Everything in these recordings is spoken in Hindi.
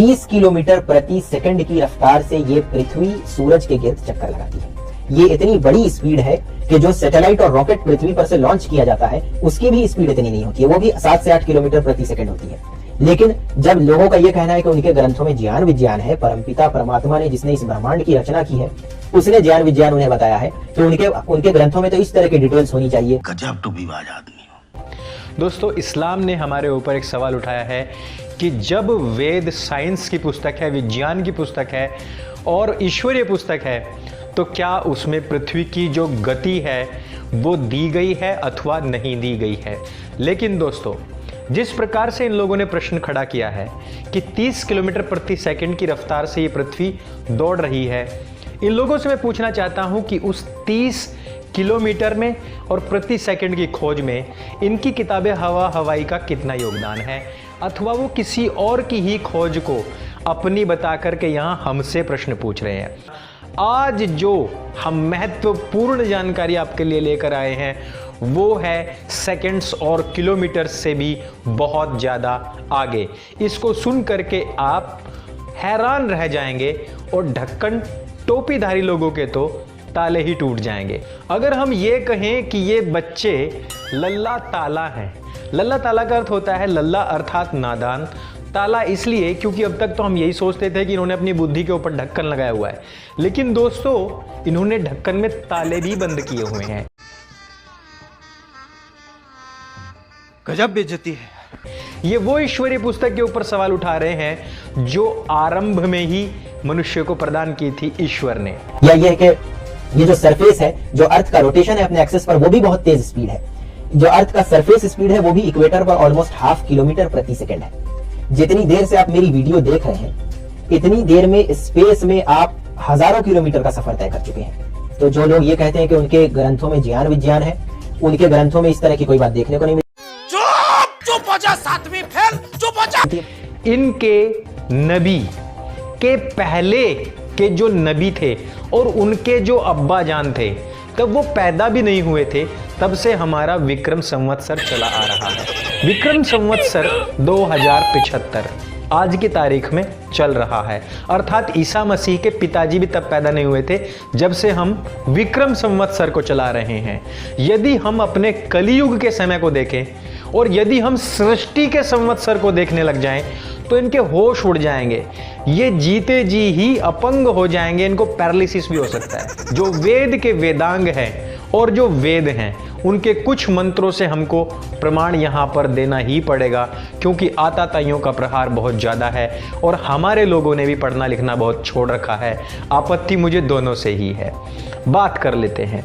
30 किलोमीटर प्रति सेकंड की रफ्तार से ये पृथ्वी सूरज के गिर्द चक्कर लगाती है। ये इतनी बड़ी स्पीड है कि जो सैटेलाइट और रॉकेट पृथ्वी पर से लॉन्च किया जाता है उसकी भी स्पीड इतनी नहीं होती है, वो भी 7 से 8 किलोमीटर प्रति सेकंड होती है। लेकिन जब लोगों का ये कहना है कि उनके ग्रंथों में ज्ञान विज्ञान है, परमपिता परमात्मा ने जिसने इस ब्रह्मांड की रचना की है उसने ज्ञान विज्ञान उन्हें बताया है, तो उनके ग्रंथों में तो इस तरह की डिटेल्स होनी चाहिए। गजब टूबीबाज आदमी हो। दोस्तों, इस्लाम ने हमारे ऊपर एक सवाल उठाया है कि जब वेद साइंस की पुस्तक है, विज्ञान की पुस्तक है और ईश्वरीय पुस्तक है, तो क्या उसमें पृथ्वी की जो गति है वो दी गई है अथवा नहीं दी गई है। लेकिन दोस्तों, जिस प्रकार से इन लोगों ने प्रश्न खड़ा किया है कि 30 किलोमीटर प्रति सेकंड की रफ्तार से ये पृथ्वी दौड़ रही है, इन लोगों से मैं पूछना चाहता हूं कि उस 30 किलोमीटर में और प्रति सेकंड की खोज में इनकी किताबें हवाई का कितना योगदान है, अथवा वो किसी और की ही खोज को अपनी बता करके यहाँ हमसे प्रश्न पूछ रहे हैं। आज जो हम महत्वपूर्ण जानकारी आपके लिए लेकर आए हैं वो है सेकंड्स और किलोमीटर से भी बहुत ज़्यादा आगे। इसको सुन करके आप हैरान रह जाएंगे और ढक्कन टोपीधारी लोगों के तो ताले ही टूट जाएंगे। अगर हम ये कहें कि ये बच्चे लल्ला ताला हैं, लल्ला ताला का अर्थ होता है लल्ला अर्थात नादान, ताला इसलिए क्योंकि अब तक तो हम यही सोचते थे कि इन्होंने अपनी बुद्धि के ऊपर ढक्कन लगाया हुआ है, लेकिन दोस्तों इन्होंने ढक्कन में ताले भी बंद किए हुए हैं। गजब बेइज्जती है। ये वो ईश्वरीय पुस्तक के ऊपर सवाल उठा रहे हैं जो आरंभ में ही मनुष्य को प्रदान की थी ईश्वर ने। या ये है कि ये जो सरफेस है, जो अर्थ का रोटेशन है अपने एक्सेस पर, वो भी बहुत तेज स्पीड है। जो अर्थ का सरफेस स्पीड है वो भी इक्वेटर पर ऑलमोस्ट 0.5 किलोमीटर प्रति सेकंड है। जितनी देर से आप मेरी वीडियो देख रहे हैं इतनी देर में स्पेस में आप हजारों किलोमीटर का सफर तय कर चुके हैं। तो जो लोग ये कहते हैं कि उनके ग्रंथों में ज्ञान विज्ञान है, उनके ग्रंथों में इस तरह की कोई बात देखने को नहीं मिलती। चुप हो जा, 7वीं फेल, चुप हो जा। इनके नबी के पहले के जो नबी थे और उनके जो अब्बा जान थे तब वो पैदा भी नहीं हुए थे, तब से हमारा विक्रम संवत्सर चला आ रहा है। विक्रम संवत्सर 2075 आज की तारीख में चल रहा है, अर्थात ईसा मसीह के पिताजी भी तब पैदा नहीं हुए थे जब से हम विक्रम संवत्सर को चला रहे हैं। यदि हम अपने कलियुग के समय को देखें और यदि हम सृष्टि के संवत्सर को देखने लग जाएं तो इनके होश उड़ जाएंगे, ये जीते जी ही अपंग हो जाएंगे, इनको पैरालिसिस भी हो सकता है। जो वेद के वेदांग हैं और जो वेद हैं उनके कुछ मंत्रों से हमको प्रमाण यहाँ पर देना ही पड़ेगा, क्योंकि आताताइयों का प्रहार बहुत ज़्यादा है और हमारे लोगों ने भी पढ़ना लिखना बहुत छोड़ रखा है। आपत्ति मुझे दोनों से ही है। बात कर लेते हैं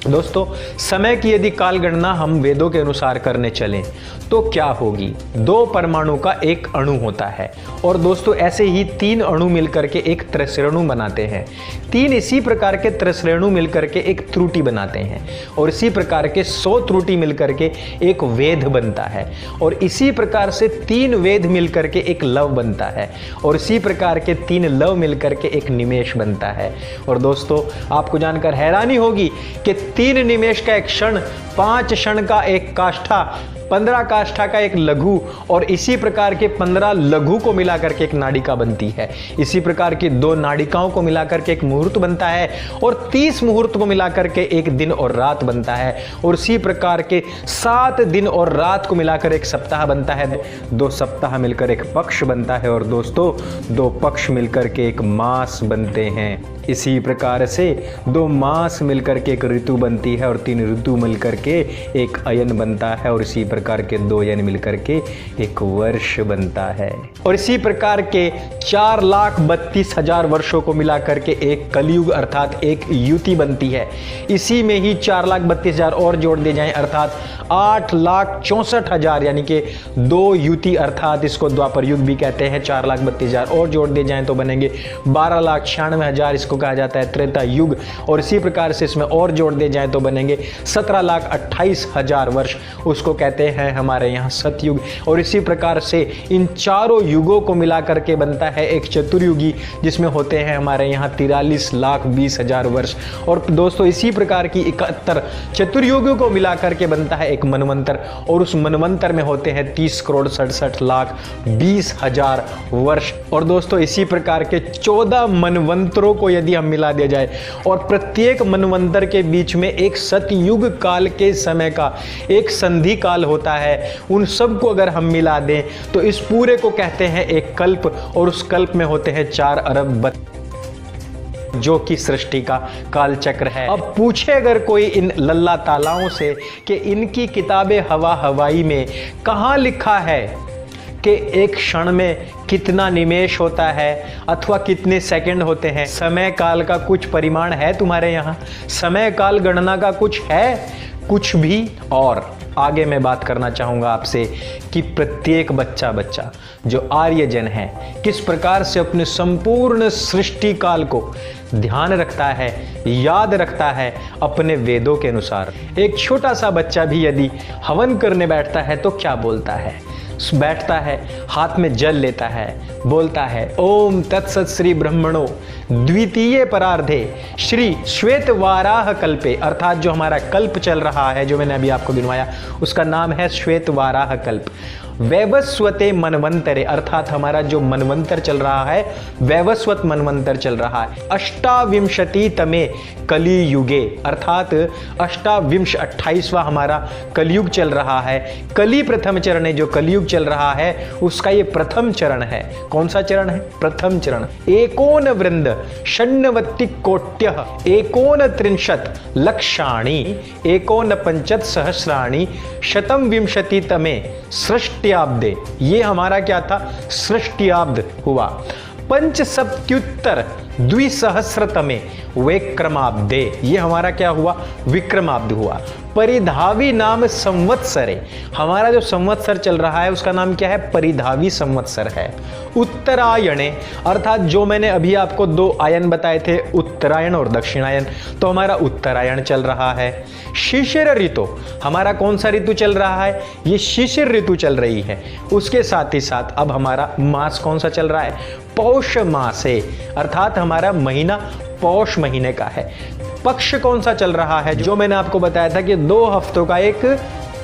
दोस्तों, समय की यदि काल गणना हम वेदों के अनुसार करने चलें तो क्या होगी। 2 परमाणु का एक अणु होता है और दोस्तों ऐसे ही 3 अणु मिलकर के एक त्रिश्रेणु बनाते हैं। 3 इसी प्रकार के त्रिश्रेणु मिलकर के एक त्रुटि बनाते हैं और इसी प्रकार के 100 त्रुटि मिलकर के एक वेद बनता है और इसी प्रकार से 3 वेद मिलकर के एक लव बनता है और इसी प्रकार के 3 लव मिलकर के एक निमेष बनता है। और दोस्तों आपको जानकर हैरानी होगी कि 3 निमेष का एक क्षण, 5 क्षण का एक काष्ठा, 15 काष्ठा का एक लघु और इसी प्रकार के 15 लघु को मिलाकर के एक नाड़िका बनती है। इसी प्रकार की 2 नाड़िकाओं को मिलाकर के एक मुहूर्त बनता है और 30 मुहूर्त को मिलाकर के एक दिन और रात बनता है और इसी प्रकार के 7 दिन और रात को मिलाकर एक सप्ताह बनता है। 2 सप्ताह मिलकर एक पक्ष बनता है और दोस्तों 2 पक्ष मिलकर के एक मास बनते हैं। इसी प्रकार से 2 मास मिलकर के एक ऋतु बनती है और 3 ऋतु मिलकर के एक अयन बनता है और इसी प्रकार के 2 अयन मिलकर के एक वर्ष बनता है और इसी प्रकार के 4,32,000 वर्षों को मिलाकर के एक कलयुग अर्थात एक युति बनती है। इसी में ही 4,32,000 और जोड़ दिए जाएं अर्थात 8,64,000 यानी कि 2 युति अर्थात इसको द्वापर युग भी कहते हैं। 4,32,000 और जोड़ दिए जाएं तो बनेंगे 12,96,000, इसको कहा जाता है त्रेता युग और इसी प्रकार से इसमें और जोड़ दिए जाएं तो बनेंगे 17,28,000 वर्ष, उसको कहते होते हैं हमारे यहाँ सतयुग, और इसी प्रकार से इन चारों युगों को मिला करके बनता है एक चतुर्युगी, जिसमें होते हैं हमारे यहाँ 43,20,000 वर्ष। और दोस्तों इसी प्रकार की 71 चतुर्युगों को मिला करके बनता है एक मनवंतर, और उस मनवंतर में होते हैं 30,67,20,000 वर्ष। और दोस्तों इसी प्रकार के 14 मनवंतरों को यदि हम मिला दिया जाए और प्रत्येक मनवंतर के बीच में एक सतयुग काल के समय का एक संधि काल होता है, उन सब को अगर हम मिला दें तो इस पूरे को कहते हैं एक कल्प, और उस कल्प में होते हैं 4 अरब जो कि सृष्टि का काल चक्र है। अब पूछे अगर कोई इन लल्ला तालाओं से कि इनकी किताबे हवा हवाई में कहाँ लिखा है कि एक क्षण में कितना निमेष होता है अथवा कितने सेकंड होते हैं, समय काल का कुछ परिमाण है तुम्हारे यहाँ, समय काल गणना का कुछ है? कुछ भी। और आगे मैं बात करना चाहूँगा आपसे कि प्रत्येक बच्चा जो आर्यजन है किस प्रकार से अपने संपूर्ण सृष्टि काल को ध्यान रखता है, याद रखता है अपने वेदों के अनुसार। एक छोटा सा बच्चा भी यदि हवन करने बैठता है तो क्या बोलता है? बैठता है, हाथ में जल लेता है, बोलता है ओम तत्सत श्री ब्रह्मणो द्वितीय परार्धे श्री श्वेत वाराह कल्पे, अर्थात जो हमारा कल्प चल रहा है जो मैंने अभी आपको गिनवाया उसका नाम है श्वेत वाराह कल्प। वैवस्वते मनवंतरे, अर्थात हमारा जो मनवंतर चल रहा है वैवस्वत मनवंतर चल रहा है। 28तमे कली युगे, अर्थात 28वां हमारा कलयुग चल रहा है। कली प्रथम चरण है, जो कलयुग चल रहा है उसका ये प्रथम चरण है। कौन सा चरण है? प्रथम चरण। एकोन वृंद षण्णवति कोट्यः एकोन त्रिंशत् लक्षाणि एकोन पंचत् सहस्राणि शतम विंशतितमे सृष्ट्याब्दे, ये हमारा क्या था? सृष्ट्याब्द हुआ। पंचसप्त्युत्तर द्विसहस्रतमे विक्रमाब्दे, ये हमारा क्या हुआ? विक्रमाब्द हुआ। परिधावी नाम संवत्सरे, हमारा जो संवत्सर चल रहा है उसका नाम क्या है? परिधावी संवत्सर है। उत्तरायणे, अर्थात जो मैंने अभी आपको 2 आयन बताए थे, उत्तरायण और दक्षिणायन, तो हमारा उत्तरायण चल रहा है। शिशिर ऋतु, हमारा कौन सा ऋतु चल रहा है? ये शिशिर ऋतु चल रही है। उसके साथ ही साथ अब हमारा मास कौन सा चल रहा है? पौष मासे, अर्थात हमारा महीना पौष महीने का है। पक्ष कौन सा चल रहा है? जो मैंने आपको बताया था कि 2 हफ्तों का एक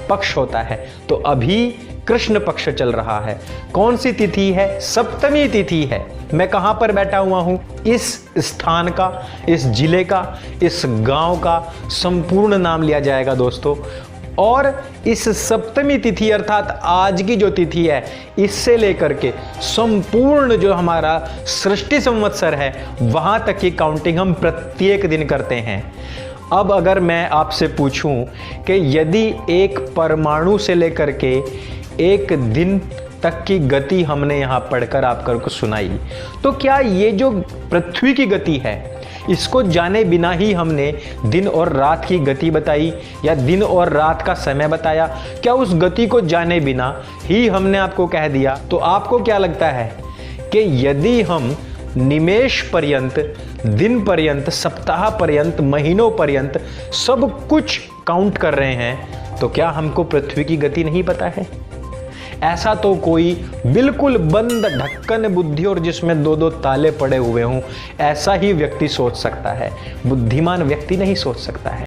पक्ष होता है, तो अभी कृष्ण पक्ष चल रहा है। कौन सी तिथि है? सप्तमी तिथि है। मैं कहां पर बैठा हुआ हूं? इस स्थान का, इस जिले का, इस गांव का संपूर्ण नाम लिया जाएगा दोस्तों। और इस सप्तमी तिथि अर्थात आज की जो तिथि है इससे लेकर के संपूर्ण जो हमारा सृष्टि संवत्सर है वहां तक की काउंटिंग हम प्रत्येक दिन करते हैं। अब अगर मैं आपसे पूछूं कि यदि एक परमाणु से लेकर के एक दिन तक की गति हमने यहाँ पढ़कर आपको सुनाई, तो क्या ये जो पृथ्वी की गति है इसको जाने बिना ही हमने दिन और रात की गति बताई या दिन और रात का समय बताया? क्या उस गति को जाने बिना ही हमने आपको कह दिया? तो आपको क्या लगता है कि यदि हम निमेष पर्यंत, दिन पर्यंत, सप्ताह पर्यंत, महीनों पर्यंत सब कुछ काउंट कर रहे हैं तो क्या हमको पृथ्वी की गति नहीं पता है? ऐसा तो कोई बिल्कुल बंद ढक्कन बुद्धि और जिसमें 2-2 ताले पड़े हुए हों ऐसा ही व्यक्ति सोच सकता है, बुद्धिमान व्यक्ति नहीं सोच सकता है।